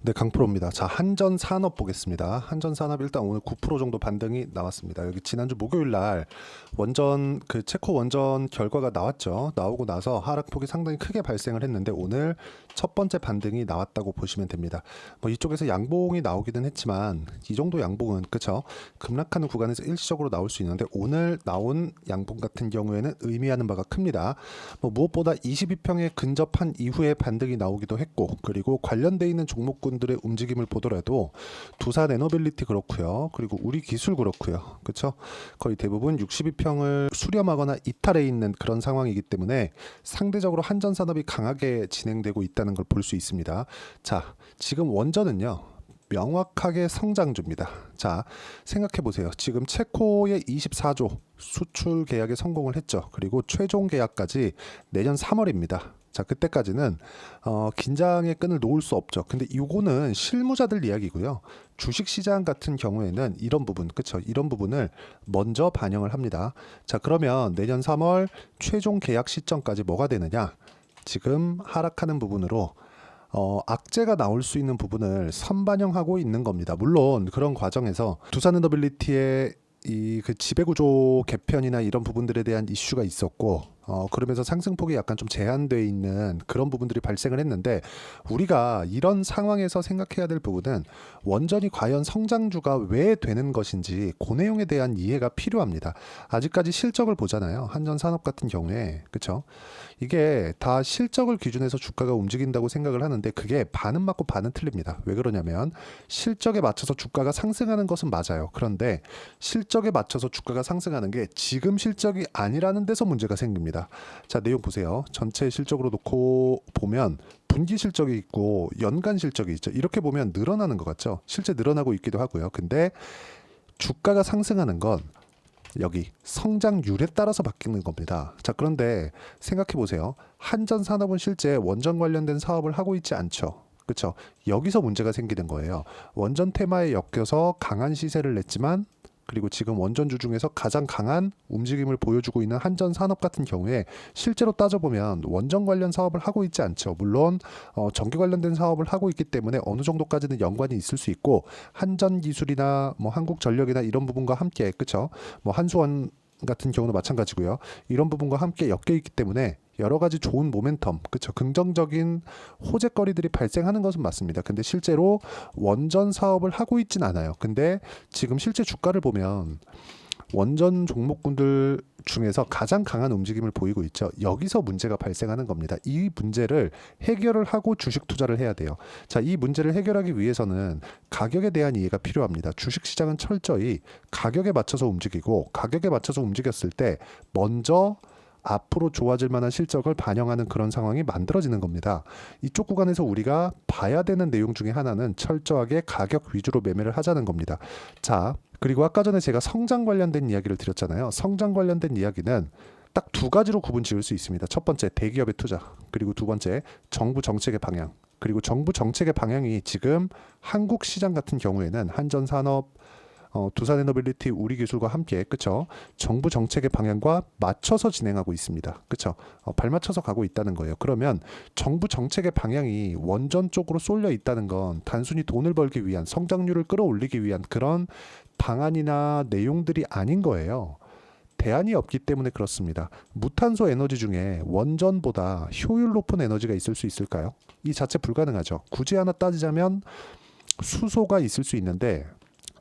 네, 강프로입니다. 자, 한전산업 보겠습니다. 한전산업 일단 오늘 9% 정도 반등이 나왔습니다. 여기 지난주 목요일 날 원전 체코 원전 결과가 나왔죠. 나오고 나서 하락폭이 상당히 크게 발생을 했는데 오늘 첫 번째 반등이 나왔다고 보시면 됩니다. 뭐 이쪽에서 양봉이 나오기는 했지만 이 정도 양봉은 그쵸? 급락하는 구간에서 일시적으로 나올 수 있는데 오늘 나온 양봉 같은 경우에는 의미하는 바가 큽니다. 뭐 무엇보다 22평에 근접한 이후에 반등이 나오기도 했고 그리고 관련돼 있는 종목군들의 움직임을 보더라도 두산 에너빌리티 그렇고요. 그리고 우리 기술 그렇고요. 그렇죠? 거의 대부분 62평을 수렴하거나 이탈해 있는 그런 상황이기 때문에 상대적으로 한전산업이 강하게 진행되고 있다는 걸 볼 수 있습니다. 자, 지금 원전은요. 명확하게 성장주입니다. 자, 생각해 보세요. 지금 체코의 24조 수출 계약에 성공을 했죠. 그리고 최종 계약까지 내년 3월입니다. 자, 그때까지는 긴장의 끈을 놓을 수 없죠. 근데 이거는 실무자들 이야기고요. 주식시장 같은 경우에는 이런 부분, 그쵸? 이런 부분을 먼저 반영을 합니다. 자, 그러면 내년 3월 최종 계약 시점까지 뭐가 되느냐? 지금 하락하는 부분으로 악재가 나올 수 있는 부분을 선반영하고 있는 겁니다. 물론 그런 과정에서 두산에너빌리티의 이 지배구조 개편이나 이런 부분들에 대한 이슈가 있었고 그러면서 상승폭이 약간 좀 제한되어 있는 그런 부분들이 발생을 했는데 우리가 이런 상황에서 생각해야 될 부분은 원전이 과연 성장주가 왜 되는 것인지 그 내용에 대한 이해가 필요합니다. 아직까지 실적을 보잖아요. 한전산업 같은 경우에 그렇죠? 이게 다 실적을 기준해서 주가가 움직인다고 생각을 하는데 그게 반은 맞고 반은 틀립니다. 왜 그러냐면 실적에 맞춰서 주가가 상승하는 것은 맞아요. 그런데 실적에 맞춰서 주가가 상승하는 게 지금 실적이 아니라는 데서 문제가 생깁니다. 자, 내용 보세요. 전체 실적으로 놓고 보면 분기 실적이 있고 연간 실적이 있죠. 이렇게 보면 늘어나는 것 같죠. 실제 늘어나고 있기도 하고요. 근데 주가가 상승하는 건 여기 성장률에 따라서 바뀌는 겁니다. 자, 그런데 생각해 보세요. 한전산업은 실제 원전 관련된 사업을 하고 있지 않죠. 그렇죠? 여기서 문제가 생기는 거예요. 원전 테마에 엮여서 강한 시세를 냈지만 그리고 지금 원전주 중에서 가장 강한 움직임을 보여주고 있는 한전산업 같은 경우에 실제로 따져보면 원전 관련 사업을 하고 있지 않죠. 물론 전기 관련된 사업을 하고 있기 때문에 어느 정도까지는 연관이 있을 수 있고 한전기술이나 뭐 한국전력이나 이런 부분과 함께 그쵸? 뭐 한수원 같은 경우도 마찬가지고요. 이런 부분과 함께 엮여 있기 때문에 여러 가지 좋은 모멘텀, 그쵸? 긍정적인 호재거리들이 발생하는 것은 맞습니다. 근데 실제로 원전 사업을 하고 있진 않아요. 근데 지금 실제 주가를 보면 원전 종목군들 중에서 가장 강한 움직임을 보이고 있죠. 여기서 문제가 발생하는 겁니다. 이 문제를 해결을 하고 주식 투자를 해야 돼요. 자, 이 문제를 해결하기 위해서는 가격에 대한 이해가 필요합니다. 주식 시장은 철저히 가격에 맞춰서 움직이고 가격에 맞춰서 움직였을 때 먼저 앞으로 좋아질 만한 실적을 반영하는 그런 상황이 만들어지는 겁니다. 이쪽 구간에서 우리가 봐야 되는 내용 중에 하나는 철저하게 가격 위주로 매매를 하자는 겁니다. 자, 그리고 아까 전에 제가 성장 관련된 이야기를 드렸잖아요. 성장 관련된 이야기는 딱 두 가지로 구분 지을 수 있습니다. 첫 번째, 대기업의 투자. 그리고 두 번째, 정부 정책의 방향. 그리고 정부 정책의 방향이 지금 한국 시장 같은 경우에는 한전산업, 두산에너빌리티 우리기술과 함께 그쵸? 정부 정책의 방향과 맞춰서 진행하고 있습니다. 그쵸? 발맞춰서 가고 있다는 거예요. 그러면 정부 정책의 방향이 원전 쪽으로 쏠려 있다는 건 단순히 돈을 벌기 위한 성장률을 끌어올리기 위한 그런 방안이나 내용들이 아닌 거예요. 대안이 없기 때문에 그렇습니다. 무탄소 에너지 중에 원전보다 효율 높은 에너지가 있을 수 있을까요? 이 자체 불가능하죠. 굳이 하나 따지자면 수소가 있을 수 있는데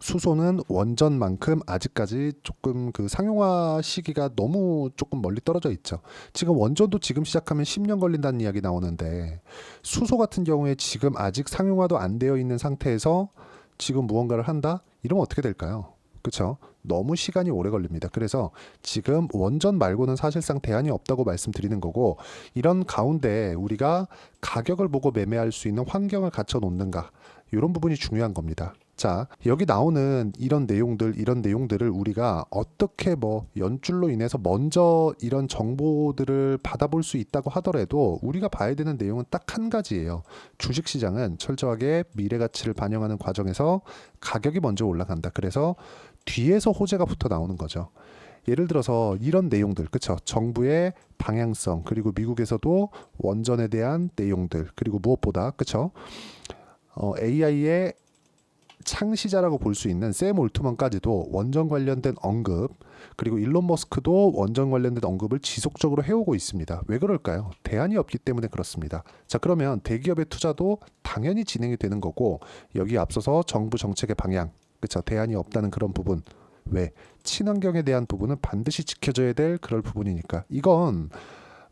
수소는 원전만큼 아직까지 조금 그 상용화 시기가 너무 조금 멀리 떨어져 있죠. 지금 원전도 지금 시작하면 10년 걸린다는 이야기 나오는데 수소 같은 경우에 지금 아직 상용화도 안 되어 있는 상태에서 지금 무언가를 한다? 이러면 어떻게 될까요? 그렇죠? 너무 시간이 오래 걸립니다. 그래서 지금 원전 말고는 사실상 대안이 없다고 말씀드리는 거고 이런 가운데 우리가 가격을 보고 매매할 수 있는 환경을 갖춰 놓는가 이런 부분이 중요한 겁니다. 자, 여기 나오는 이런 내용들을 우리가 어떻게 뭐 연줄로 인해서 먼저 이런 정보들을 받아볼 수 있다고 하더라도 우리가 봐야 되는 내용은 딱 한 가지예요. 주식시장은 철저하게 미래 가치를 반영하는 과정에서 가격이 먼저 올라간다. 그래서 뒤에서 호재가 붙어 나오는 거죠. 예를 들어서 이런 내용들, 그쵸? 정부의 방향성, 그리고 미국에서도 원전에 대한 내용들, 그리고 무엇보다, 그쵸? AI의 창시자라고 볼 수 있는 샘 올트먼까지도 원전 관련된 언급, 그리고 일론 머스크도 원전 관련된 언급을 지속적으로 해오고 있습니다. 왜 그럴까요? 대안이 없기 때문에 그렇습니다. 자, 그러면 대기업의 투자도 당연히 진행이 되는 거고, 여기 앞서서 정부 정책의 방향, 그렇죠? 대안이 없다는 그런 부분, 왜? 친환경에 대한 부분은 반드시 지켜져야 될 그럴 부분이니까. 이건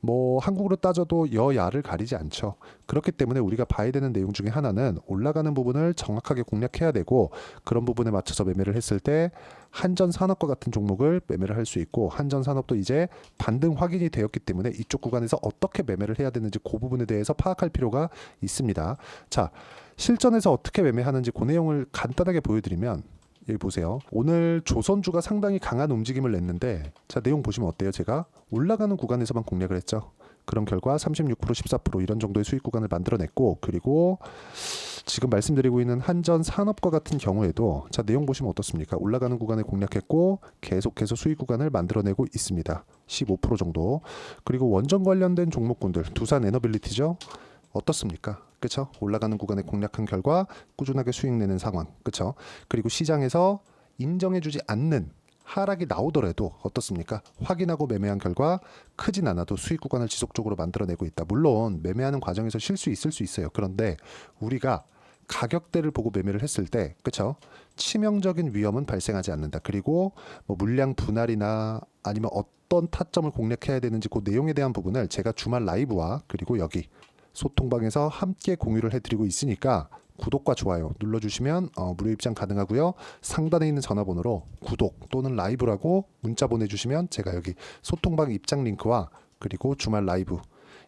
뭐 한국으로 따져도 여야를 가리지 않죠. 그렇기 때문에 우리가 봐야 되는 내용 중에 하나는 올라가는 부분을 정확하게 공략해야 되고, 그런 부분에 맞춰서 매매를 했을 때 한전산업과 같은 종목을 매매를 할 수 있고, 한전산업도 이제 반등 확인이 되었기 때문에 이쪽 구간에서 어떻게 매매를 해야 되는지 그 부분에 대해서 파악할 필요가 있습니다. 자, 실전에서 어떻게 매매하는지 그 내용을 간단하게 보여드리면, 여기 보세요. 오늘 조선주가 상당히 강한 움직임을 냈는데, 자, 내용 보시면 어때요? 제가 올라가는 구간에서만 공략을 했죠. 그런 결과 36%, 14% 이런 정도의 수익 구간을 만들어냈고, 그리고 지금 말씀드리고 있는 한전산업과 같은 경우에도, 자, 내용 보시면 어떻습니까? 올라가는 구간에 공략했고 계속해서 수익 구간을 만들어내고 있습니다. 15% 정도. 그리고 원전 관련된 종목군들, 두산 에너빌리티죠. 어떻습니까? 그렇죠? 올라가는 구간에 공략한 결과 꾸준하게 수익 내는 상황. 그렇죠? 그리고 시장에서 인정해주지 않는 하락이 나오더라도 어떻습니까? 확인하고 매매한 결과 크진 않아도 수익 구간을 지속적으로 만들어내고 있다. 물론 매매하는 과정에서 실수 있을 수 있어요. 그런데 우리가 가격대를 보고 매매를 했을 때, 그렇죠? 치명적인 위험은 발생하지 않는다. 그리고 뭐 물량 분할이나 아니면 어떤 타점을 공략해야 되는지 그 내용에 대한 부분을 제가 주말 라이브와 그리고 여기 소통방에서 함께 공유를 해드리고 있으니까 구독과 좋아요 눌러주시면 무료 입장 가능하고요. 상단에 있는 전화번호로 구독 또는 라이브라고 문자 보내주시면 제가 여기 소통방 입장 링크와 그리고 주말 라이브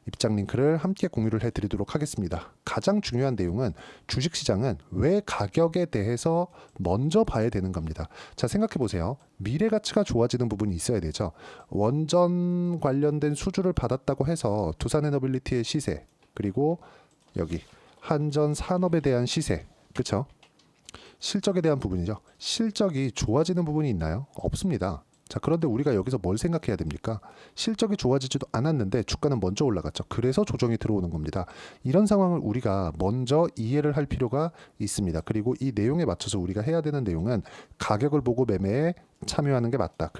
입장 링크를 함께 공유를 해드리도록 하겠습니다. 가장 중요한 내용은 주식시장은 왜 가격에 대해서 먼저 봐야 되는 겁니다. 자, 생각해 보세요. 미래 가치가 좋아지는 부분이 있어야 되죠. 원전 관련된 수주를 받았다고 해서 두산에너빌리티의 시세, 그리고 여기 한전 산업에 대한 시세, 그렇죠? 실적에 대한 부분이죠. 실적이 좋아지는 부분이 있나요? 없습니다. 자, 그런데 우리가 여기서 뭘 생각해야 됩니까? 실적이 좋아지지도 않았는데 주가는 먼저 올라갔죠. 그래서 조정이 들어오는 겁니다. 이런 상황을 우리가 먼저 이해를 할 필요가 있습니다. 그리고 이 내용에 맞춰서 우리가 해야 되는 내용은 가격을 보고 매매에 참여하는 게 맞다.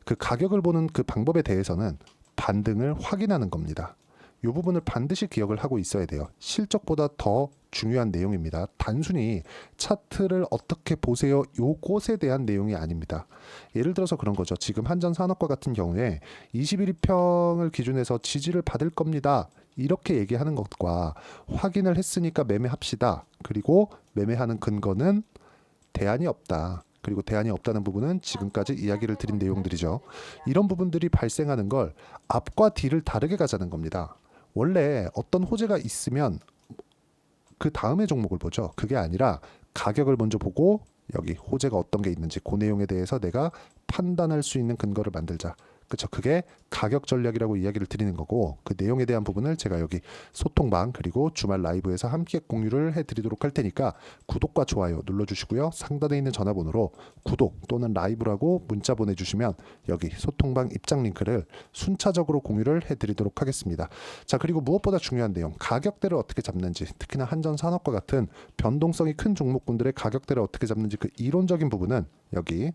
그 가격을 보는 그 방법에 대해서는 반등을 확인하는 겁니다. 이 부분을 반드시 기억을 하고 있어야 돼요. 실적보다 더 중요한 내용입니다. 단순히 차트를 어떻게 보세요, 요것에 대한 내용이 아닙니다. 예를 들어서 그런 거죠. 지금 한전산업과 같은 경우에 21평을 기준해서 지지를 받을 겁니다. 이렇게 얘기하는 것과 확인을 했으니까 매매합시다. 그리고 매매하는 근거는 대안이 없다. 그리고 대안이 없다는 부분은 지금까지 이야기를 드린 내용들이죠. 이런 부분들이 발생하는 걸 앞과 뒤를 다르게 가자는 겁니다. 원래 어떤 호재가 있으면 그 다음에 종목을 보죠. 그게 아니라 가격을 먼저 보고 여기 호재가 어떤 게 있는지 그 내용에 대해서 내가 판단할 수 있는 근거를 만들자. 그렇죠? 그게 가격 전략이라고 이야기를 드리는 거고, 그 내용에 대한 부분을 제가 여기 소통방 그리고 주말 라이브에서 함께 공유를 해드리도록 할 테니까 구독과 좋아요 눌러주시고요. 상단에 있는 전화번호로 구독 또는 라이브라고 문자 보내주시면 여기 소통방 입장 링크를 순차적으로 공유를 해드리도록 하겠습니다. 자, 그리고 무엇보다 중요한 내용, 가격대를 어떻게 잡는지, 특히나 한전산업과 같은 변동성이 큰 종목군들의 가격대를 어떻게 잡는지 그 이론적인 부분은 여기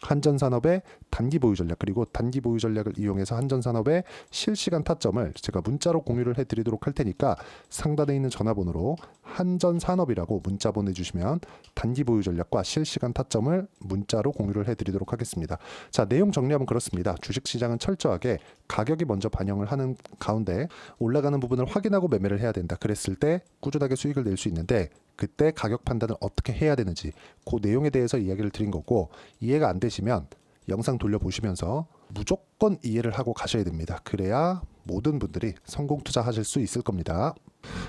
한전산업의 단기 보유 전략, 그리고 단기 보유 전략을 이용해서 한전산업의 실시간 타점을 제가 문자로 공유를 해드리도록 할 테니까 상단에 있는 전화번호로 한전산업이라고 문자 보내주시면 단기 보유 전략과 실시간 타점을 문자로 공유를 해드리도록 하겠습니다. 자, 내용 정리하면 그렇습니다. 주식시장은 철저하게 가격이 먼저 반영을 하는 가운데 올라가는 부분을 확인하고 매매를 해야 된다. 그랬을 때 꾸준하게 수익을 낼 수 있는데, 그때 가격 판단을 어떻게 해야 되는지 그 내용에 대해서 이야기를 드린 거고, 이해가 안 되시면 영상 돌려보시면서 무조건 이해를 하고 가셔야 됩니다. 그래야 모든 분들이 성공 투자하실 수 있을 겁니다.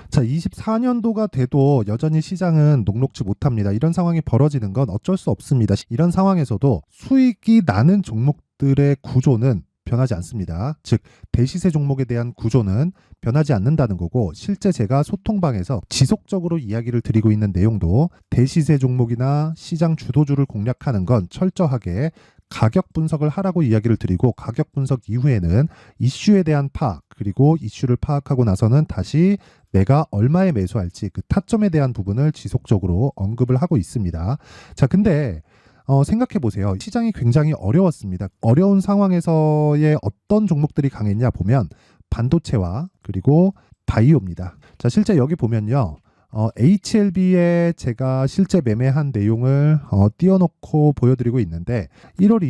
자, 24년도가 돼도 여전히 시장은 녹록지 못합니다. 이런 상황이 벌어지는 건 어쩔 수 없습니다. 이런 상황에서도 수익이 나는 종목들의 구조는 변하지 않습니다. 즉, 대시세 종목에 대한 구조는 변하지 않는다는 거고, 실제 제가 소통방에서 지속적으로 이야기를 드리고 있는 내용도 대시세 종목이나 시장 주도주를 공략하는 건 철저하게 가격 분석을 하라고 이야기를 드리고 가격 분석 이후에는 이슈에 대한 파악 그리고 이슈를 파악하고 나서는 다시 내가 얼마에 매수할지 그 타점에 대한 부분을 지속적으로 언급을 하고 있습니다. 자, 근데 생각해 보세요. 시장이 굉장히 어려웠습니다. 어려운 상황에서의 어떤 종목들이 강했냐 보면 반도체와 그리고 바이오입니다. 자, 실제 여기 보면요. HLB에 제가 실제 매매한 내용을 띄워놓고 보여드리고 있는데 1월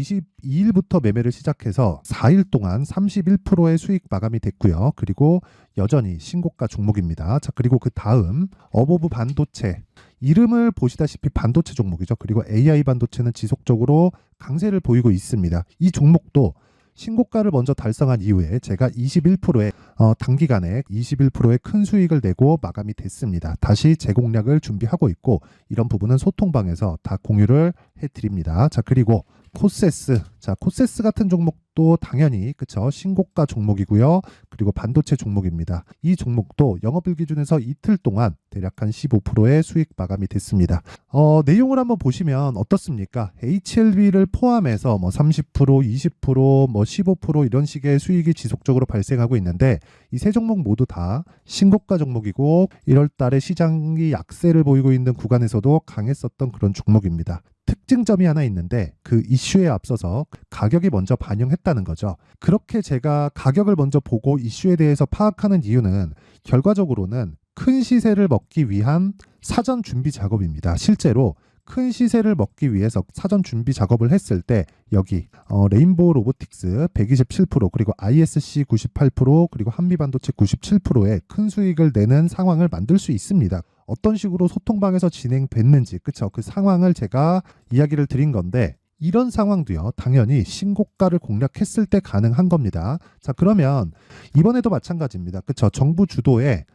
22일부터 매매를 시작해서 4일 동안 31%의 수익 마감이 됐고요. 그리고 여전히 신고가 종목입니다. 자, 그리고 그 다음 어보브 반도체 이름을 보시다시피 반도체 종목이죠. 그리고 AI 반도체는 지속적으로 강세를 보이고 있습니다. 이 종목도 신고가를 먼저 달성한 이후에 제가 21%의 단기간에 21%의 큰 수익을 내고 마감이 됐습니다. 다시 재공략을 준비하고 있고 이런 부분은 소통방에서 다 공유를 해드립니다. 자, 그리고 코세스. 자, 코세스 같은 종목도 당연히 그쵸 신고가 종목이고요. 그리고 반도체 종목입니다. 이 종목도 영업일 기준에서 이틀 동안 대략 한 15%의 수익 마감이 됐습니다. 내용을 한번 보시면 어떻습니까? HLB를 포함해서 뭐 30%, 20%, 뭐 15% 이런 식의 수익이 지속적으로 발생하고 있는데 이 세 종목 모두 다 신고가 종목이고 1월 달에 시장이 약세를 보이고 있는 구간에서도 강했었던 그런 종목입니다. 특징점이 하나 있는데 그 이슈에 앞서서 가격이 먼저 반영했다는 거죠. 그렇게 제가 가격을 먼저 보고 이슈에 대해서 파악하는 이유는 결과적으로는 큰 시세를 먹기 위한 사전 준비 작업입니다. 실제로 큰 시세를 먹기 위해서 사전 준비 작업을 했을 때 여기 레인보우 로보틱스 127% 그리고 ISC 98% 그리고 한미반도체 97%의 큰 수익을 내는 상황을 만들 수 있습니다. 어떤 식으로 소통방에서 진행됐는지 그쵸 그 상황을 제가 이야기를 드린 건데 이런 상황도요 당연히 신고가를 공략했을 때 가능한 겁니다. 자, 그러면 이번에도 마찬가지입니다. 그쵸 정부 주도의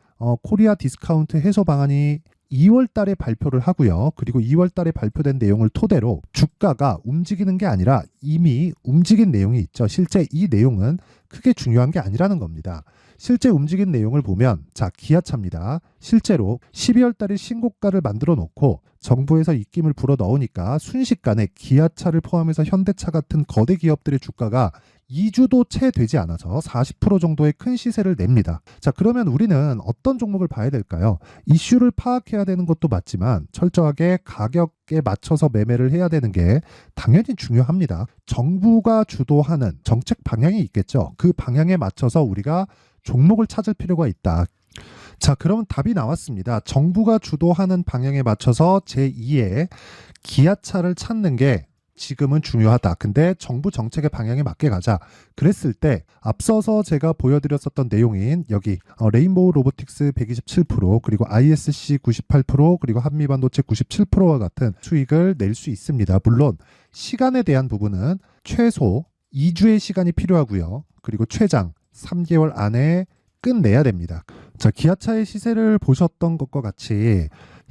코리아 디스카운트 해소 방안이 2월 달에 발표를 하고요. 그리고 2월 달에 발표된 내용을 토대로 주가가 움직이는 게 아니라 이미 움직인 내용이 있죠. 실제 이 내용은 크게 중요한 게 아니라는 겁니다. 실제 움직인 내용을 보면 자, 기아차입니다. 실제로 12월 달에 신고가를 만들어 놓고 정부에서 입김을 불어 넣으니까 순식간에 기아차를 포함해서 현대차 같은 거대 기업들의 주가가 2주도 채 되지 않아서 40% 정도의 큰 시세를 냅니다. 자, 그러면 우리는 어떤 종목을 봐야 될까요? 이슈를 파악해야 되는 것도 맞지만 철저하게 가격에 맞춰서 매매를 해야 되는 게 당연히 중요합니다. 정부가 주도하는 정책 방향이 있겠죠. 그 방향에 맞춰서 우리가 종목을 찾을 필요가 있다. 자, 그러면 답이 나왔습니다. 정부가 주도하는 방향에 맞춰서 제2의 기아차를 찾는 게 지금은 중요하다. 근데 정부 정책의 방향에 맞게 가자. 그랬을 때 앞서서 제가 보여드렸었던 내용인 여기 레인보우 로보틱스 127% 그리고 ISC 98% 그리고 한미반도체 97%와 같은 수익을 낼 수 있습니다. 물론 시간에 대한 부분은 최소 2주의 시간이 필요하고요. 그리고 최장 3개월 안에 끝내야 됩니다. 자, 기아차의 시세를 보셨던 것과 같이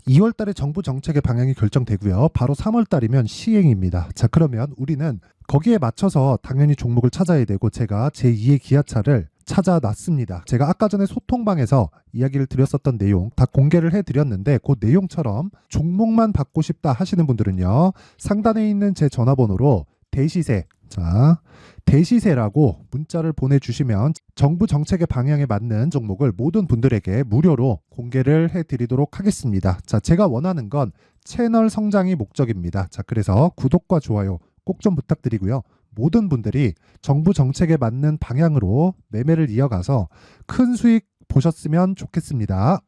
2월 달에 정부 정책의 방향이 결정되고요. 바로 3월 달이면 시행입니다. 자, 그러면 우리는 거기에 맞춰서 당연히 종목을 찾아야 되고 제가 제2의 기아차를 찾아놨습니다. 제가 아까 전에 소통방에서 이야기를 드렸었던 내용 다 공개를 해드렸는데 그 내용처럼 종목만 받고 싶다 하시는 분들은요. 상단에 있는 제 전화번호로 대시세 자, 대시세라고 문자를 보내주시면 정부 정책의 방향에 맞는 종목을 모든 분들에게 무료로 공개를 해드리도록 하겠습니다. 자, 제가 원하는 건 채널 성장이 목적입니다. 자, 그래서 구독과 좋아요 꼭 좀 부탁드리고요. 모든 분들이 정부 정책에 맞는 방향으로 매매를 이어가서 큰 수익 보셨으면 좋겠습니다.